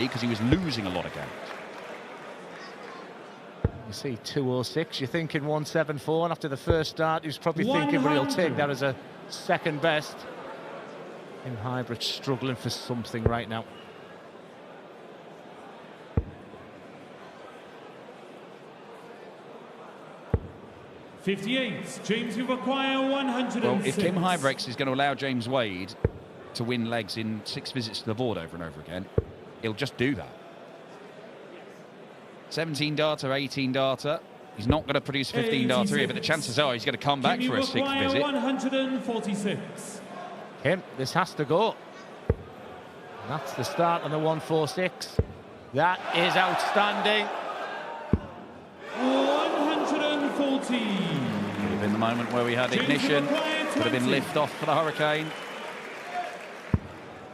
because he was losing a lot of games. You see 206, you're thinking 174, and after the first start, he was probably thinking, well, he'll take that as a second best. And Huybrechts struggling for something right now. .58, James, you require 106. Well, if Kim Huybrechts is going to allow James Wade to win legs in 6 visits to the board over and over again, he'll just do that. 17 darter, 18 darter. He's not going to produce 15 darter here, but the chances are he's going to come back for a 6th visit. 146. Kim, this has to go. That's the start on the 146. That is outstanding. 140. Could have been the moment where we had ignition. Could have been lift off for the Hurricane.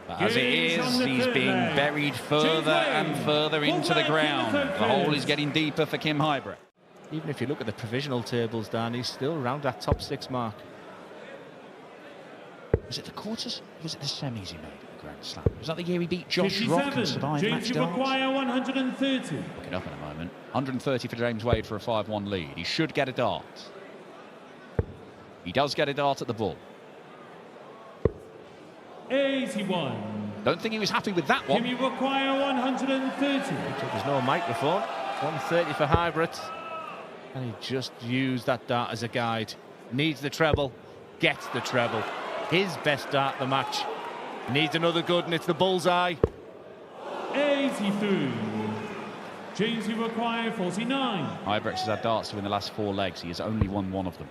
But as it is, he's being buried further and further into the ground. The hole is getting deeper for Kim Huybrechts. Even if you look at the provisional tables, Dan, he's still around that top 6 mark. Was it the quarters? Or was it the semis he made at the Grand Slam? Was that the year he beat Josh Rock and survived James, match you require 130. Looking up in a moment. 130 for James Wade for a 5-1 lead. He should get a dart. He does get a dart at the bull. 81. Don't think he was happy with that one. Kim, you require 130. There's no microphone. 130 for Huybrechts. And he just used that dart as a guide. Needs the treble, gets the treble. His best dart of the match. Needs another good, and it's the bullseye. 83. James, you require 49. Huybrechts has had darts to win the last 4 legs. He has only won 1 of them.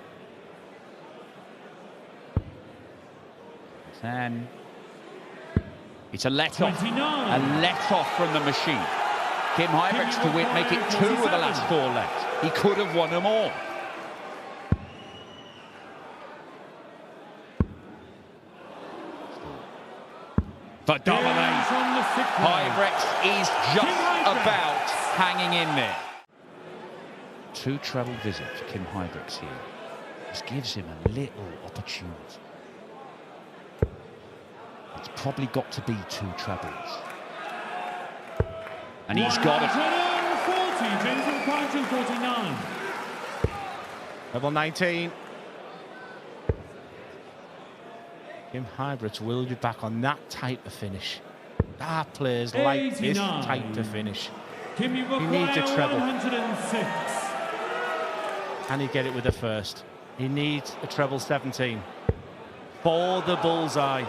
10. It's a let-off. 29. A let-off from the machine. Kim Huybrechts to win, make it 2 of the last 4 legs. He could have won them all. For double 8. Huybrechts is just about hanging in there. 2 treble visit for Kim Huybrechts here. This gives him a little opportunity. It's probably got to be 2 trebles. And he's got it. 140, James requires 249. Level 19. Kim Huybrechts will be back on that type of finish. Players like this type of finish. Kim, he needs a treble. 106. Can he get it with the first? He needs a treble 17 for the bullseye.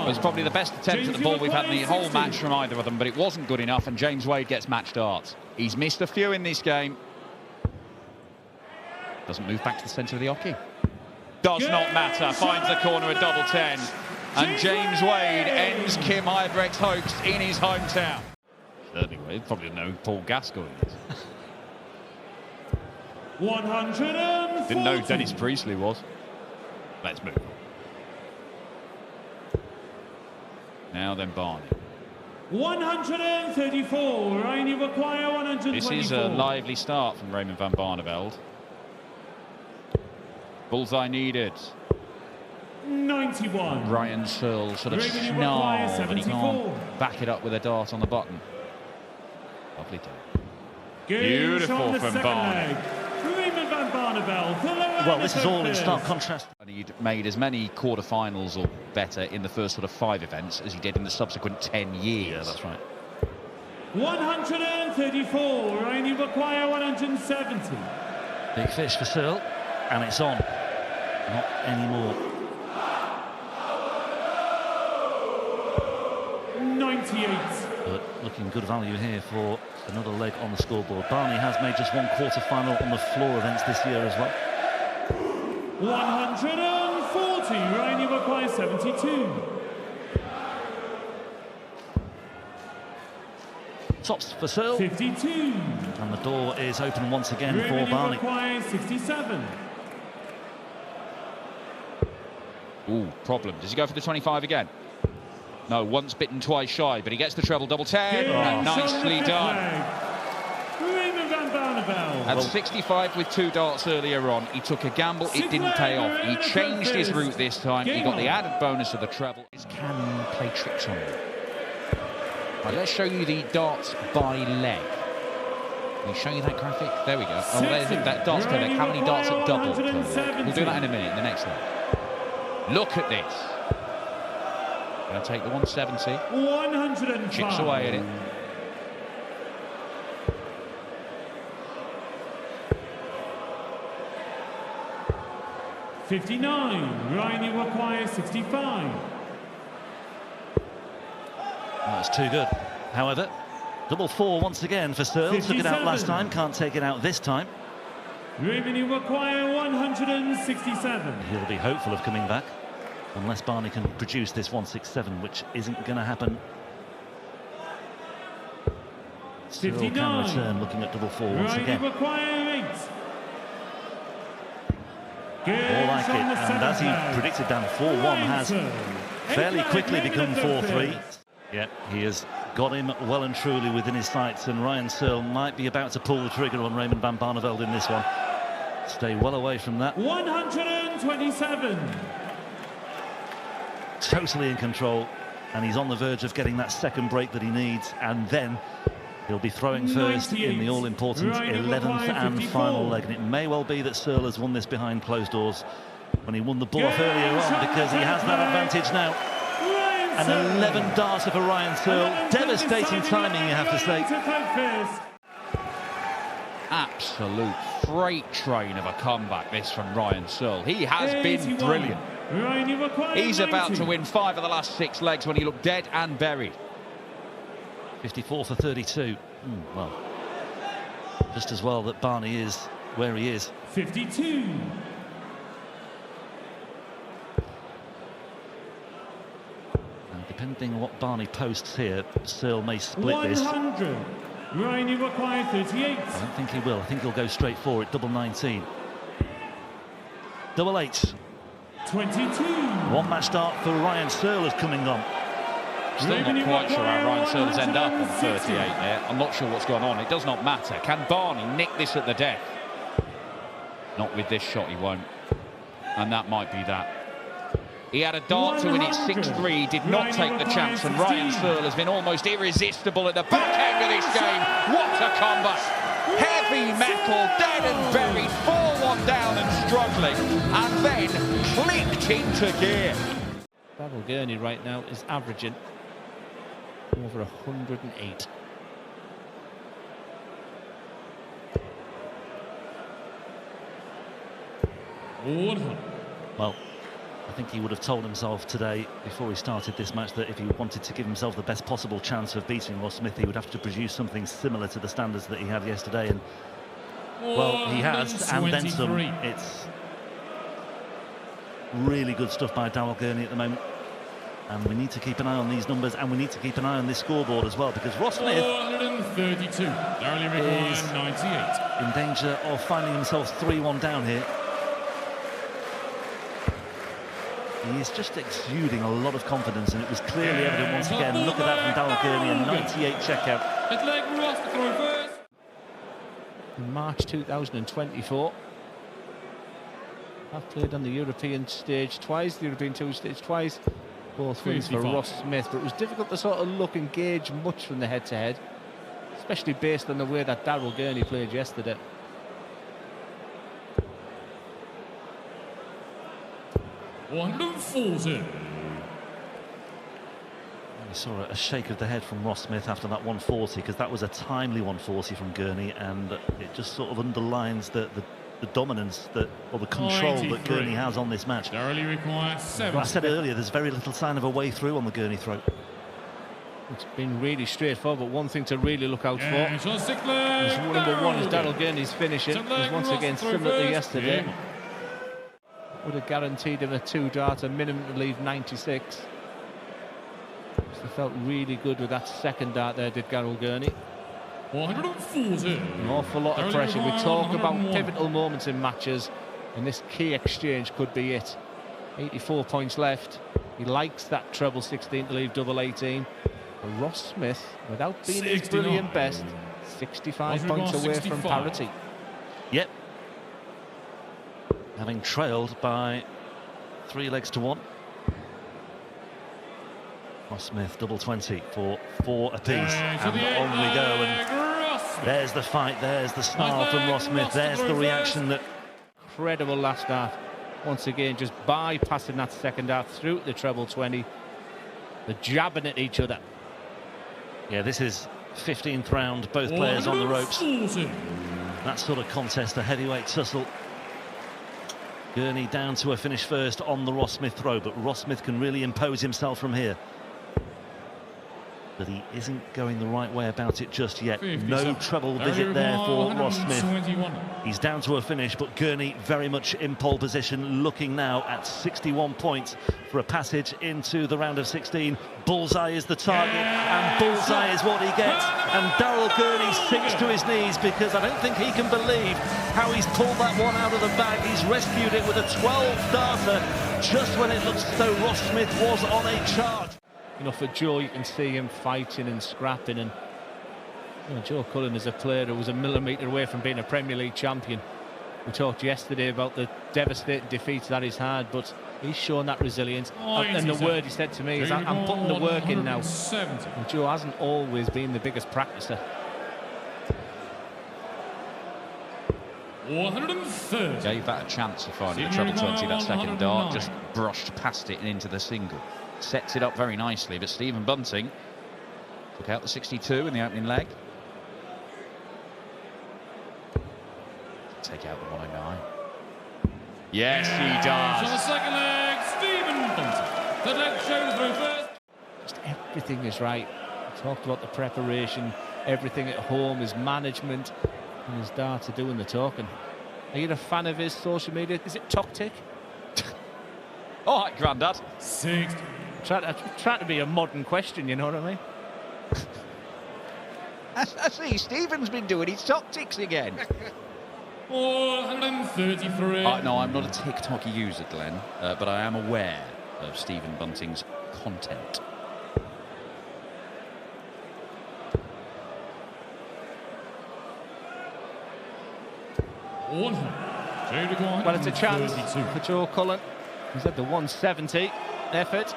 It's probably the best attempt at the ball we've had in the whole match from either of them, but it wasn't good enough, and James Wade gets match darts. He's missed a few in this game. Doesn't move back to the centre of the hockey. Does not matter. Finds the corner at double 10. And James Wade ends Kim Huybrechts' hopes in his hometown. Certainly, he probably know who Paul Gascoigne is. 140. Didn't know who Dennis Priestley was. Let's move on. Now then, Barney. 134. Ryan, you require 124. This is a lively start from Raymond van Barneveld. Bullseye needed. 91. Ryan Searle sort of snarled, but he can't back it up with a dart on the button. Lovely day. Beautiful from Barney. Raymond van Barneveld. Well, this is all in stark contrast. And he'd made as many quarterfinals or better in the first sort of 5 events as he did in the subsequent 10 years. Yeah, that's right. 134. Ryan, you require 170. Big fish for Searle, and it's on. Not anymore. 98. But looking good value here for another leg on the scoreboard. Barney has made just 1 quarter-final on the floor events this year as well. 140. Ryan, you require 72. Tops for Searle. 52. And the door is open once again Raymond, for Barney. You require 67. Ooh, problem. Does he go for the 25 again? No, once bitten, twice shy, but he gets the treble double 10. And nicely done. Raymond van Barneveld. At 65 with 2 darts earlier on, he took a gamble, it didn't pay off. He changed his route this time, he got the added bonus of the treble. Can play tricks on you. Right, let's show you the darts by leg. Can we show you that graphic? There we go. Oh, there's that darts per leg. How many darts at double per leg? We'll do that in a minute, in the next leg. Look at this. Going to take the 170. 105. Chips away at it. $59. Ryan, you require 65. That's too good. However, double four once again for Searle. Took it out last time, can't take it out this time. Raymond, you require 167. He'll be hopeful of coming back, unless Barney can produce this 167, which isn't going to happen. Searle can return, looking at double four once again. You require 8. More like it, and as he predicted, Dan, 4-1 has fairly quickly become 4-3. Yeah, he has got him well and truly within his sights, and Ryan Searle might be about to pull the trigger on Raymond van Barneveld in this one. Stay well away from that. 127. Totally in control, and he's on the verge of getting that second break that he needs, and then he'll be throwing first in the all-important 11th and final leg. And it may well be that Searle has won this behind closed doors when he won the ball off earlier on, because he has that advantage now. And 11 darts for Ryan Searle. Devastating timing, you have to say. Absolute freight train of a comeback, this from Ryan Searle. He has been brilliant. He's about to win 5 of the last 6 legs when he looked dead and buried. 54 for 32. Well, just as well that Barney is where he is. 52. And depending on what Barney posts here, Searle may split 100. this. Ryan, you require 38. I don't think he will. I think he'll go straight for it. Double 19. Double 8. 22. One match start for Ryan Searle is coming on. Still not quite sure how Ryan Searle's end up on 38 there. I'm not sure what's going on. It does not matter. Can Barney nick this at the death? Not with this shot, he won't. And that might be that. He had a dart to win it 6-3, did not take the chance, and Ryan Searle has been almost irresistible at the back end of this game. What a comeback! Heavy metal, dead and buried, 4-1 down and struggling, and then clicked into gear. Daryl Gurney right now is averaging over 108. Well, I think he would have told himself today, before he started this match, that if he wanted to give himself the best possible chance of beating Ross Smith, he would have to produce something similar to the standards that he had yesterday. And, well, he has, and then some. It's really good stuff by Daryl Gurney at the moment. And we need to keep an eye on these numbers, and we need to keep an eye on this scoreboard as well, because Ross Smith 132. is in danger of finding himself 3-1 down here. He is just exuding a lot of confidence, and it was clearly evident once again. Look at that from Daryl Gurney, a 98 checkout. In March 2024. I've played on the European stage twice, the European Tour stage twice. Both wins for Ross Smith, but it was difficult to sort of look and gauge much from the head-to-head, especially based on the way that Daryl Gurney played yesterday. We saw a shake of the head from Ross Smith after that 140, because that was a timely 140 from Gurney, and it just sort of underlines the dominance or the control that Gurney has on this match. I said earlier, there's very little sign of a way through on the Gurney throw. It's been really straightforward, but one thing to really look out for is number 1 is Daryl Gurney's finishing. Is once again similar to yesterday. Would have guaranteed him a 2-darter minimum to leave 96. He felt really good with that second dart there, did Daryl Gurney. 140. An awful lot of pressure. We talk about pivotal moments in matches, and this key exchange could be it. 84 points left. He likes that treble 16 to leave double 18. But Ross Smith, without being his brilliant best, 65 points away from parity. Yep. Having trailed by 3 legs to 1. Ross Smith, double 20 for 4 apiece. And on we go. And there's the fight, there's the snarl from Ross Smith, there's the reaction that... Incredible last half. Once again, just bypassing that second half through the treble 20. They're jabbing at each other. Yeah, this is 15th round, both players on the ropes. That sort of contest, a heavyweight tussle. Gurney down to a finish first on the Ross Smith throw, but Ross Smith can really impose himself from here. But he isn't going the right way about it just yet. No treble visit there for Ross Smith. He's down to a finish, but Gurney very much in pole position, looking now at 61 points for a passage into the round of 16. Bullseye is the target, and bullseye is what he gets. And Daryl Gurney sinks to his knees because I don't think he can believe how he's pulled that one out of the bag. He's rescued it with a 12-darter just when it looks as though Ross Smith was on a charge. You know, for Joe, you can see him fighting and scrapping, and you know, Joe Cullen is a player who was a millimetre away from being a Premier League champion. We talked yesterday about the devastating defeats that he's had, but he's shown that resilience. And the word he said to me is, I'm putting the work in now. And Joe hasn't always been the biggest practicer. 130. Gave that a chance of finding the treble 20, that second dart, just brushed past it and into the single. Sets it up very nicely, but Stephen Bunting took out the 62 in the opening leg. Take out the 109. Yes, he does. On the second leg, Stephen Bunting. The left shoulder throw first. Just everything is right. We talked about the preparation, everything at home, his management, and his darts are doing the talking. Are you a fan of his social media? Is it Toctic? All right, Grandad. 60. Trying to be a modern question, you know what I mean? I see, Stephen's been doing his tactics again. 433. No, I'm not a TikTok user, Glenn, but I am aware of Stephen Bunting's content. Well, it's a chance for Joe Cullen. He's at the 170 effort.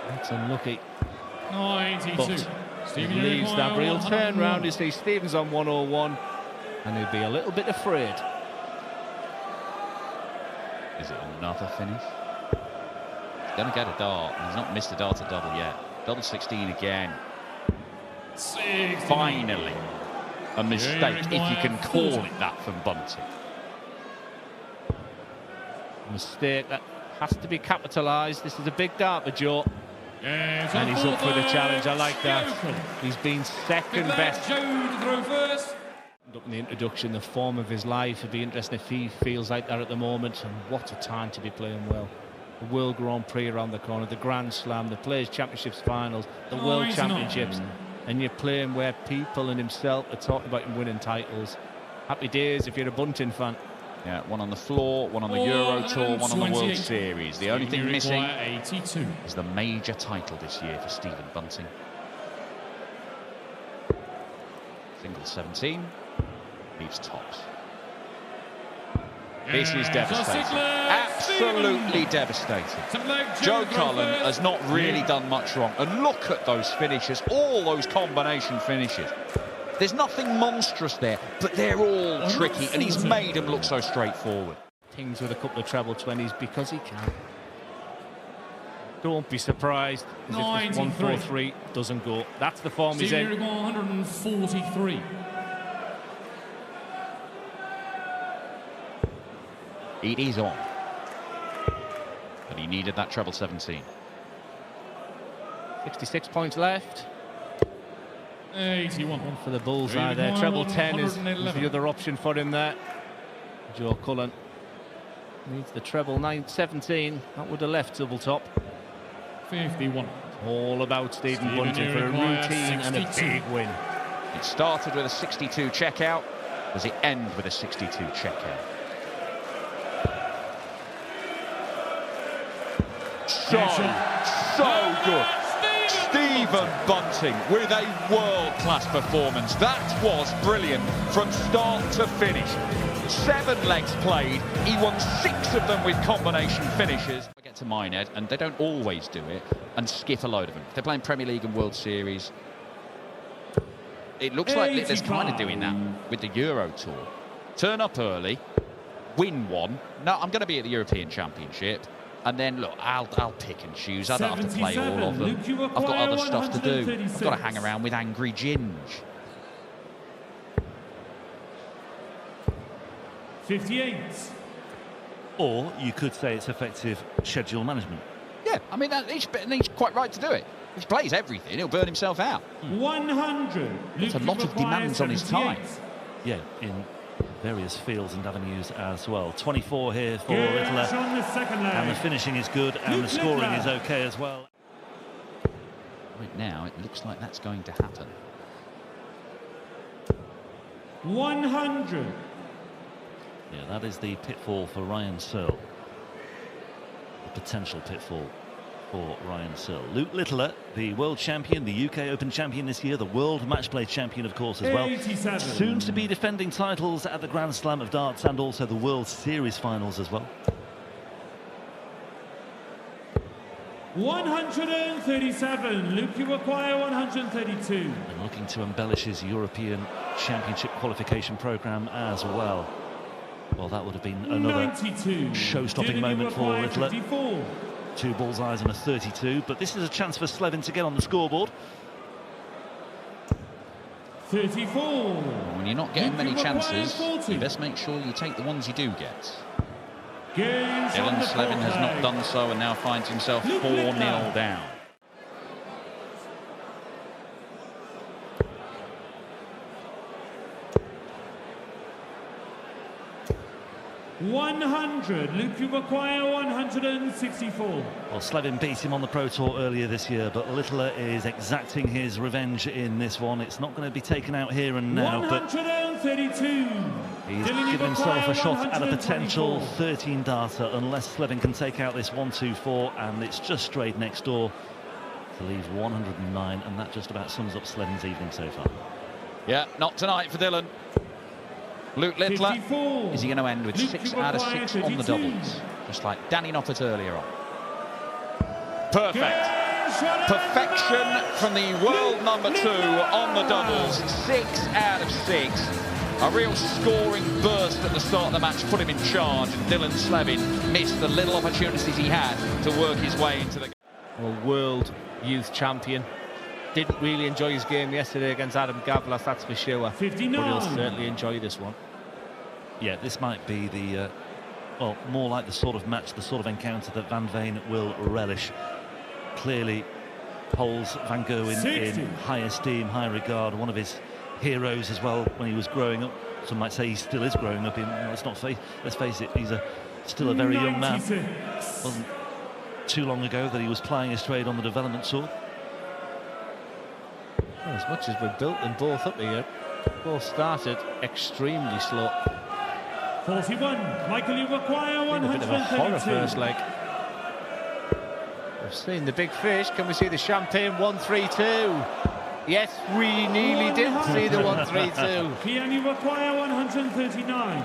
That's unlucky. 92. But he leaves that real turn round. You see Stevens on 101, and he'll be a little bit afraid. Is it another finish? He's going to get a dart, and he's not missed a dart at double yet. Double 16 again. 69. Finally, a mistake, if you can call it that, from Bunting. Mistake that has to be capitalised. This is a big dart for Joe. Yes, And he's up for the challenge. I like that. He's been second best. Joe to throw first. Up in the introduction, the form of his life. It'd be interesting if he feels like that at the moment. And what a time to be playing well. The World Grand Prix around the corner, the Grand Slam, the Players' Championships finals, the World Championships. And you're playing where people and himself are talking about him winning titles. Happy days if you're a Bunting fan. Yeah, one on the floor, one on the Euro Tour, one on the World Series. The only thing missing 82. is the major title this year for Stephen Bunting. Single 17, leaves tops. This is devastating. Absolutely devastating. Joe Cullen has not really done much wrong. And look at those finishes, all those combination finishes. There's nothing monstrous there, but they're all tricky, and he's made them look so straightforward. Things with a couple of treble 20s because he can. Don't be surprised if this 143 doesn't go. That's the form he's in. 143. It is on. But he needed that treble 17. 66 points left. 81. One for the bullseye there. Treble 10 is the other option for him there. Joe Cullen needs the treble 17. That would have left double top. 51. All about Stephen Bunting for a routine and a big win. It started with a 62 checkout. Does it end with a 62 checkout? So good. Stephen Bunting with a world-class performance. That was brilliant from start to finish. 7 legs played. He won 6 of them with combination finishes. get to my net, and they don't always do it, and skip a load of them. If they're playing Premier League and World Series, it looks like Littler's kind of doing that with the Euro Tour. Turn up early, win one. No, I'm going to be at the European Championship. And then, look, I'll pick and choose. I don't have to play all of them. I've got other stuff to do. I've got to hang around with Angry Ginge. 58. Or you could say it's effective schedule management. Yeah, I mean, he's quite right to do it. If he plays everything, he'll burn himself out. 100. That's a lot of demands on his time. Yeah, in various fields and avenues as well. 24 here for Littler, and the finishing is good, and the scoring is okay as well. Right now, it looks like that's going to happen. 100. Yeah, that is the pitfall for Ryan Searle. The potential pitfall for Ryan Searle. Luke Littler, the world champion, the UK Open champion this year, the world match play champion, of course, as well. 87. Soon to be defending titles at the Grand Slam of Darts and also the World Series finals as well. 137. Luke, you acquire 132. And looking to embellish his European Championship qualification programme as well. Well, that would have been another show-stopping moment for Littler. 54. 2 bullseyes and a 32, but this is a chance for Slevin to get on the scoreboard. 34. When you're not getting many chances, you best make sure you take the ones you do get. Dylan Slevin has not done so and now finds himself 4-0 down. 100. Luke, you acquire 164. Well, Slevin beat him on the Pro Tour earlier this year, but Littler is exacting his revenge in this one. It's not going to be taken out here and now, 132. But he's given himself a shot at a potential 13-darter unless Slevin can take out this 1-2-4, and it's just straight next door to leave 109, and that just about sums up Slevin's evening so far. Yeah, not tonight for Dylan. Luke Littler, 54. is he going to end with Luke, 6 you out of acquire 6 on the 32. doubles? Just like Danny Noppert earlier on. Perfect. Perfection from the world number 2 on the doubles. 6 out of 6. A real scoring burst at the start of the match put him in charge, and Dylan Slevin missed the little opportunities he had to work his way into the... Well, world youth champion. Didn't really enjoy his game yesterday against Adam Gavlas, that's for sure. 59. But he'll certainly enjoy this one. Yeah, this might be the, well, more like the sort of match, the sort of encounter that Van Veen will relish. Clearly holds Van Gerwen 60. in high esteem, high regard, one of his heroes as well when he was growing up. Some might say he still is growing up. Let's face it, he's still a very young man. 96. Wasn't too long ago that he was plying his trade on the development tour. Well, as much as we've built them both up here, both started extremely slow. 41. Michael, you acquire Been a bit of a horror 132. first leg. We've seen the big fish. Can we see the champagne 132? Yes, we nearly did see the 132. Gian, you acquire 139.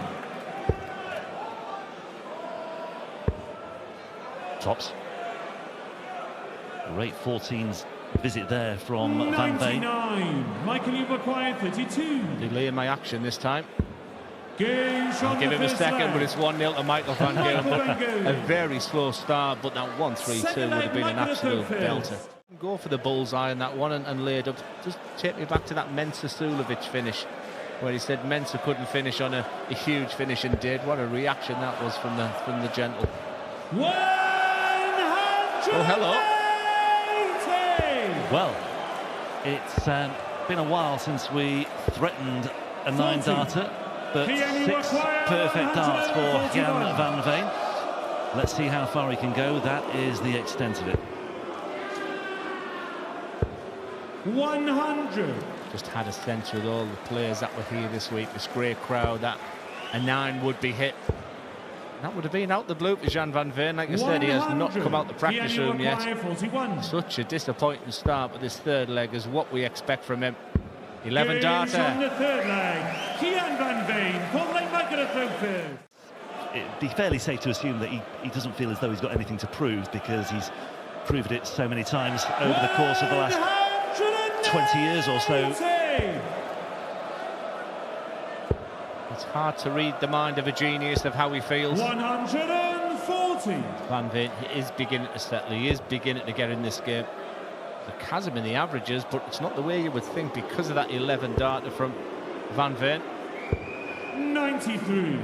Tops. Great 14's visit there from Van Veen. 99. Michael, you acquire 32. Delaying my action this time. Game shot. I'll give him a second, but it's 1-0 to Michael Van Gerwen. A very slow start, but that 1-3-2 would have been an absolute belter. Go for the bullseye on that one and lay it up. Just take me back to that Mensa Sulovic finish, where he said Mensa couldn't finish on a huge finish and did. What a reaction that was from the gentle. 100. Oh, hello. Well, it's been a while since we threatened a 9-darter, but 6 perfect darts for Gian Van Veen. Let's see how far he can go. That is the extent of it. 100. Just had a sense with all the players that were here this week, this great crowd, that a 9 would be hit. That would have been out the blue for Gian Van Veen. Like I said, he has not come out the practice room yet. 41. Such a disappointing start, but this third leg is what we expect from him. 11 Games on darter. the third leg. Gian Van Veen, called like Michael at third first. it'd be fairly safe to assume that he doesn't feel as though he's got anything to prove, because he's proved it so many times over the course of the last 20 years or so. It's hard to read the mind of a genius of how he feels. 140. Van Veen is beginning to settle. He is beginning to get in this game. The chasm in the averages, but it's not the way you would think because of that 11 data from Van Veen. 93.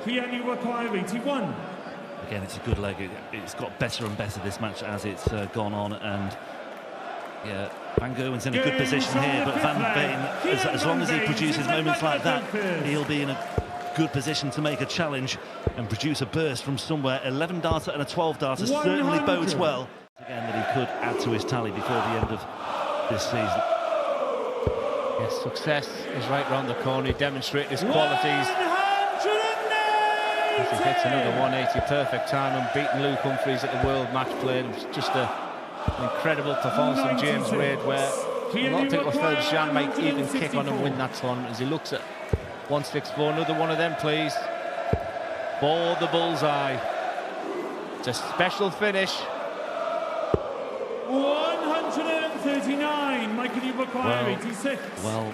Gian, you require 81. Again, it's a good leg. It's got better and better this match as it's gone on, and yeah, Van Gerwen's in a good position here, but Van Veen, as long as he produces moments like that, he'll be in a good position to make a challenge and produce a burst from somewhere. 11 data and a 12 data certainly bodes well. Again, that he could add to his tally before the end of this season. Yes, success is right round the corner. He demonstrated his qualities. As he hits another 180, perfect time, and beating Luke Humphries at the World Match Play. It was just an incredible performance from James Wade, where a lot of people felt Gian might even kick on and win that tournament. As he looks at 164, another one of them, please, for the bullseye. It's a special finish. 139. Michael, you require 86. Well,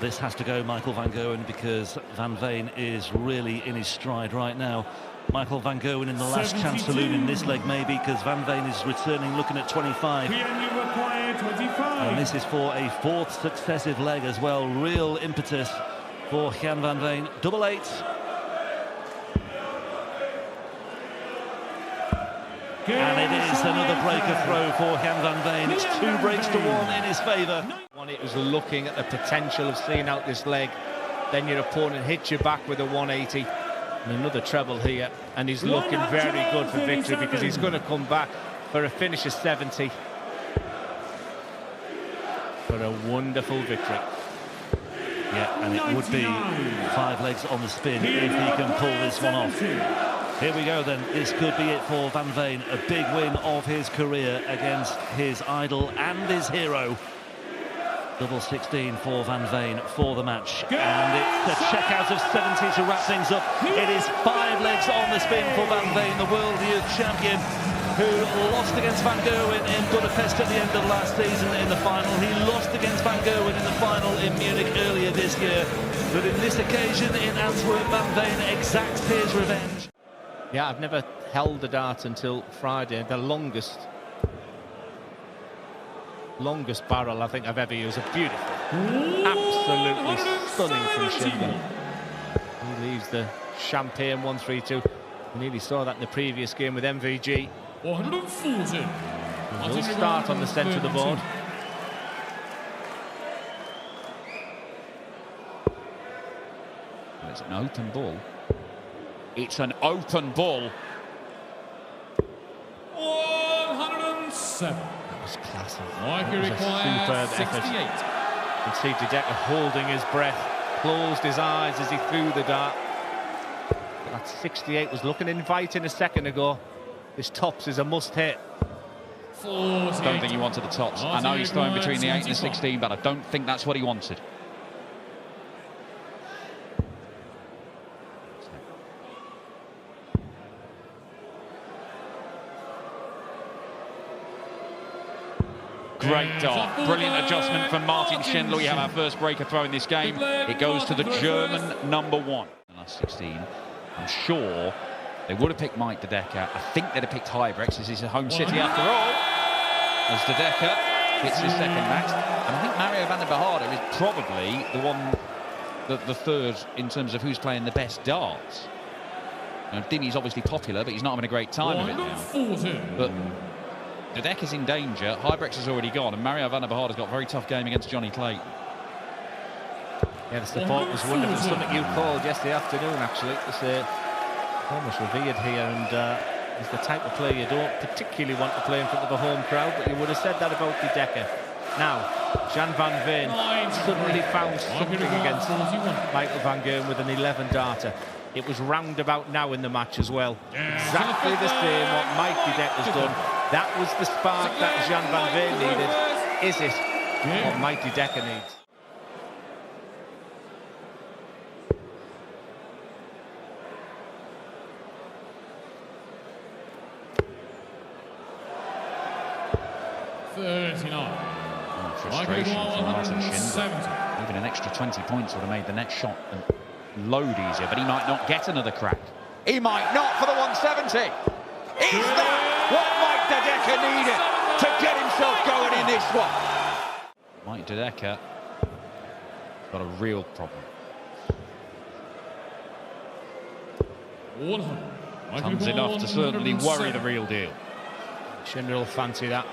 this has to go Michael van Gerwen, because Van Veen is really in his stride right now. Michael van Gerwen in the last chance saloon in this leg, maybe, because Van Veen is returning, looking at 25. Gian, you require 25. And this is for a fourth successive leg as well. Real impetus for Gian van Veen. Double 8. And it is another breaker throw for Gian van Veen. It's 2 breaks to 1 in his favour. It was looking at the potential of seeing out this leg. Then your opponent hits you back with a 180. And another treble here. And he's looking very good for victory, because he's going to come back for a finish of 70. For a wonderful victory. Yeah, and it would be 5 legs on the spin if he can pull this one off. Here we go then. This could be it for Van Veen. A big win of his career against his idol and his hero. Double 16 for Van Veen for the match. And it's the checkout of 70 to wrap things up. It is 5 legs on the spin for Van Veen, the World Youth Champion, who lost against Van Gerwen in Budapest at the end of last season in the final. He lost against Van Gerwen in the final in Munich earlier this year. But in this occasion in Antwerp, Van Veen exacts his revenge. Yeah, I've never held a dart until Friday. The longest barrel I think I've ever used. A beautiful, absolutely stunning from Schindler. He leaves the champagne 132. We nearly saw that in the previous game with MVG. 140. He'll start on the centre of the board. It's an open ball. It's an open ball. 107. That was classy. Michael That was a requires superb effort. 68. You can see Decker holding his breath, closed his eyes as he threw the dart. That 68 was looking inviting a second ago. This tops is a must-hit. I don't think he wanted the tops. I know he's throwing between the 8 and the 16, but I don't think that's what he wanted. Great dart. Brilliant adjustment from Martin Schindler. We have our first breaker throw in this game. It goes to the German #1. The last 16. I'm sure they would have picked Mike De Decker. I think they'd have picked Huybrechts. This is a home city after all. As De Decker hits his second max. And I think Mario Vandenbogaerde is probably the one, the third in terms of who's playing the best darts. Now, Dinny's obviously popular, but he's not having a great time of it now. But De Decker's in danger. Huybrechts has already gone, and Mario Vandenbogaarde's got a very tough game against Jonny Clayton. Yeah, the support was wonderful. Something you called yesterday afternoon, actually. It's almost revered here, and he's the type of player you don't particularly want to play in front of a home crowd, but you would have said that about De Decker. Now, Gian van Veen suddenly found something against Michael van Gerwen with an 11-darter. It was roundabout now in the match as well. Exactly the same what Mike De Decker's done. That was the spark that Gian van Veen needed. Is it what Mike De Decker needs? 39. Frustration from Martin Schindler. Even an extra 20 points would have made the next shot a load easier, but he might not get another crack. He might not for the 170. Is that what Mike De Decker needed to get himself going in this one? Mike De Decker got a real problem. Comes enough to certainly worry the real deal. Schindler will fancy that.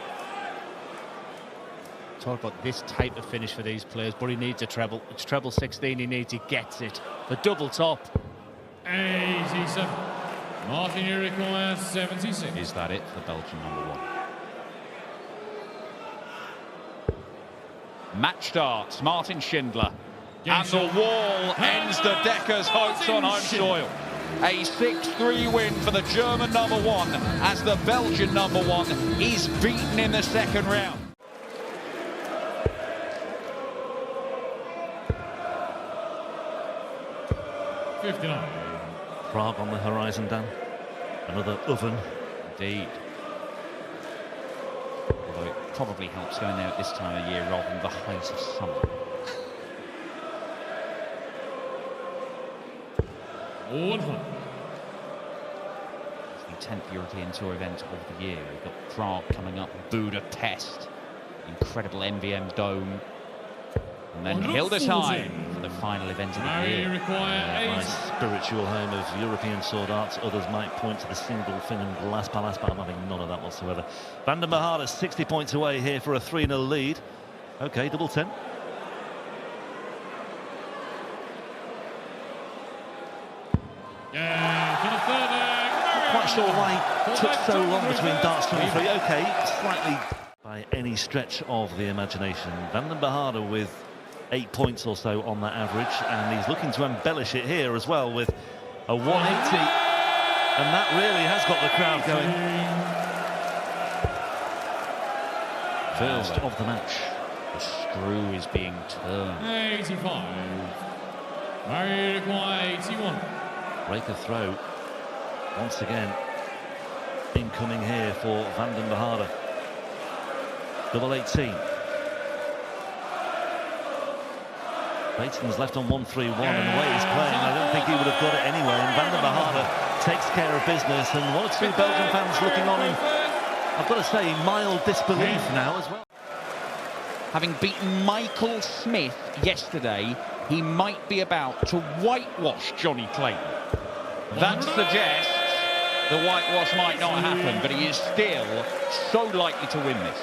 Talk about this type of finish for these players, but he needs a treble. It's treble 16 he needs, he gets it. The double top. 87. Martin, you require 76. Is that it for Belgian #1? Match starts, Martin Schindler. And the wall ends De Decker's hopes on home soil. A 6-3 win for the German #1 as the Belgian #1 is beaten in the second round. Prague on the horizon, Dan. Another oven. Indeed. Although it probably helps going there at this time of year rather than the height of summer. 100. It's the 10th European Tour event of the year. We've got Prague coming up, Budapest, incredible MVM Dome, and then Hildesheim for the final event of the year. My spiritual home of European sword arts. Others might point to the single Finland Las Pallas, but I'm having none of that whatsoever. Vandenbogaerde 60 points away here for a 3-0 lead. Okay, double 10. Not quite sure why it took so long between darts 2 and 3. Okay, slightly by any stretch of the imagination. Vandenbogaerde with 8 points or so on that average, and he's looking to embellish it here as well with a 180, and that really has got the crowd going. First of the match. The screw is being turned. 85. Mary require 81. Break a throw once again incoming here for Vandenbogaerde. Double 18. Clayton's left on 1-3-1, and the way he's playing, I don't think he would have got it anyway. And Vandenbogaerde takes care of business, and one or two Belgian fans looking on in, I've got to say, mild disbelief now as well. Having beaten Michael Smith yesterday, he might be about to whitewash Jonny Clayton. That suggests the whitewash might not happen, but he is still so likely to win this.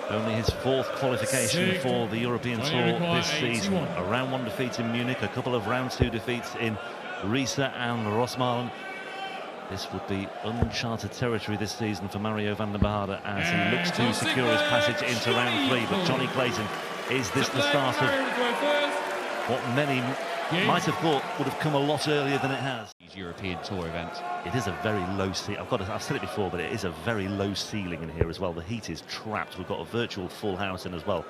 Only his 4th qualification for the European Tour this season. A round 1 defeat in Munich, a couple of round 2 defeats in Riesa and Rosmalen. This would be uncharted territory this season for Mario Vandenbogaerde as he looks to secure his passage into round 3. But Jonny Clayton, is this the start of what many might have thought would have come a lot earlier than it has? These European Tour events. It is a very low ceiling. I've said it before, but it is a very low ceiling in here as well. The heat is trapped. We've got a virtual full house in as well.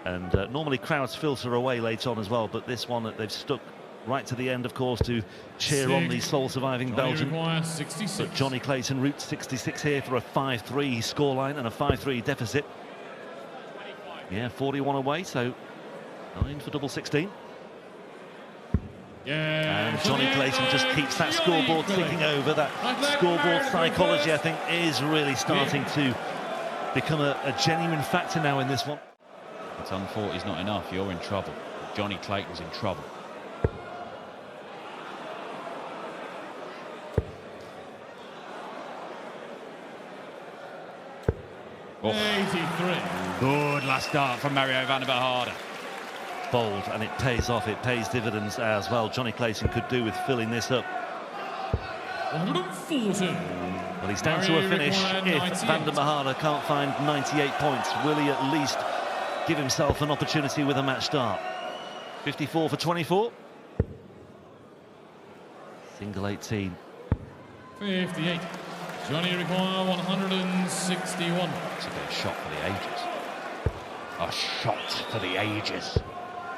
And normally crowds filter away late on as well, but this one they've stuck right to the end, of course, to cheer on the sole surviving Belgian. But Jonny Clayton route 66 here for a 5-3 scoreline and a 5-3 deficit. Yeah, 41 away, so 9 for double 16. And Jonny Clayton just keeps that scoreboard ticking over. That scoreboard psychology, I think, is really starting to become a genuine factor now in this one. It's on 40 is not enough, you're in trouble. Jonny Clayton's in trouble. Oh. 83. Good last start from Mario Vandenbogaerde. Bold, and it pays off. It pays dividends as well. Jonny Clayton could do with filling this up. 140. Well, he's down to a finish. If Vandenbogaerde can't find 98 points, will he at least give himself an opportunity with a match start? 54 for 24. Single 18. 58. Jonny require 161. It's a bit of shot for the ages. A shot for the ages.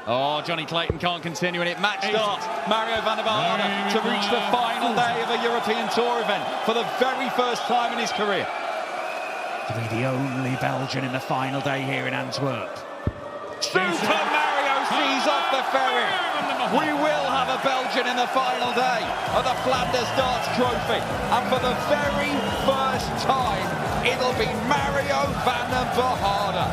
Oh, Jonny Clayton can't continue in it. Match start. Mario Vandenbogaerde to reach the final day of a European Tour event for the very first time in his career. To be the only Belgian in the final day here in Antwerp. Super Mario sees off the ferry. We will have a Belgian in the final day of the Flanders Darts Trophy. And for the very first time, it'll be Mario Vandenbogaerde.